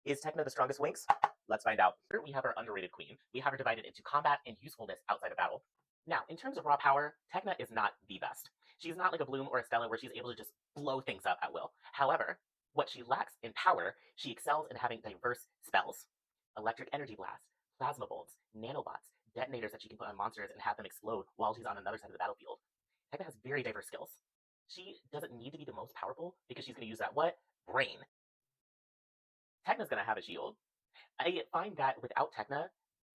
Is Tecna the strongest Winx? Let's find out. Here we have our underrated queen. We have her divided into combat and usefulness outside of battle. Now, in terms of raw power, Tecna is not the best. She's not like a Bloom or a Stella where she's able to just blow things up at will. However, what she lacks in power, she excels in having diverse spells. Electric Energy Blast, Plasma Bolts, Nanobots, detonators that she can put on monsters and have them explode while she's on another side of the battlefield. Tecna has very diverse skills. She doesn't need to be the most powerful because she's going to use that what? Brain. Tecna's going to have a shield. I find that without Tecna,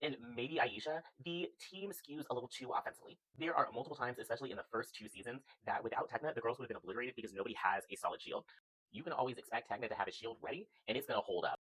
and maybe Aisha, the team skews a little too offensively. There are multiple times, especially in the first 2 seasons, that without Tecna, the girls would have been obliterated because nobody has a solid shield. You can always expect Tecna to have a shield ready, and it's going to hold up.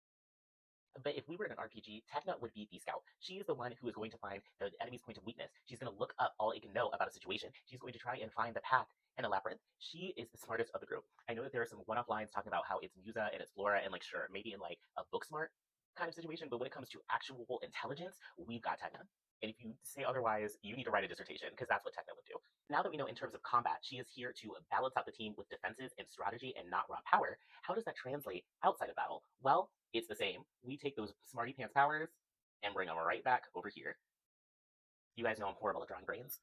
But if we were in an RPG, Tecna would be the scout. She is the one who is going to find the enemy's point of weakness. She's going to look up all it can know about a situation. She's going to try and find the path in a labyrinth. She is the smartest of the group. I know that there are some one-off lines talking about how it's Musa and it's Flora and like sure, maybe in like a book smart kind of situation, but when it comes to actual intelligence, we've got Tecna. And if you say otherwise, you need to write a dissertation because that's what Tecna would do. Now that we know in terms of combat, she is here to balance out the team with defenses and strategy and not raw power. How does that translate outside of battle? Well, it's the same. We take those smarty pants powers and bring them right back over here. You guys know I'm horrible at drawing brains,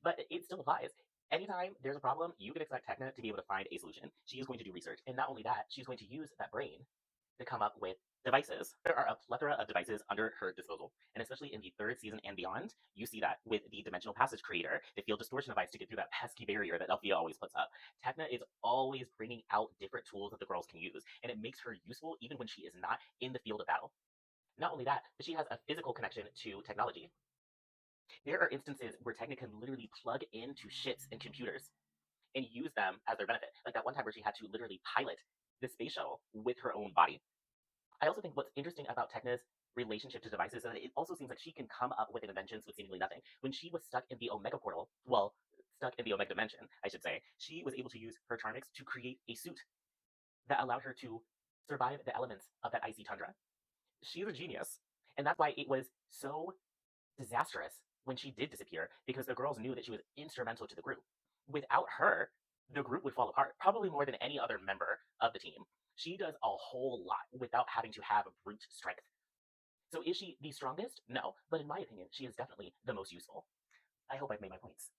but it still applies. Anytime there's a problem, you can expect Tecna to be able to find a solution. She is going to do research, and not only that, she's going to use that brain to come up with devices. There are a plethora of devices under her disposal, and especially in the 3rd season and beyond, you see that with the Dimensional Passage Creator, the Field Distortion device to get through that pesky barrier that Althea always puts up. Tecna is always bringing out different tools that the girls can use, and it makes her useful even when she is not in the field of battle. Not only that, but she has a physical connection to technology. There are instances where Tecna can literally plug into ships and computers and use them as their benefit. Like that one time where she had to literally pilot the space shuttle with her own body. I also think what's interesting about Tecna's relationship to devices is that it also seems like she can come up with inventions with seemingly nothing. When she was stuck in the Omega portal, well, stuck in the Omega dimension, I should say, she was able to use her Charmix to create a suit that allowed her to survive the elements of that icy tundra. She's a genius. And that's why it was so disastrous when she did disappear, because the girls knew that she was instrumental to the group. Without her, the group would fall apart, probably more than any other member of the team. She does a whole lot without having to have brute strength. So is she the strongest? No, but in my opinion, she is definitely the most useful. I hope I've made my points.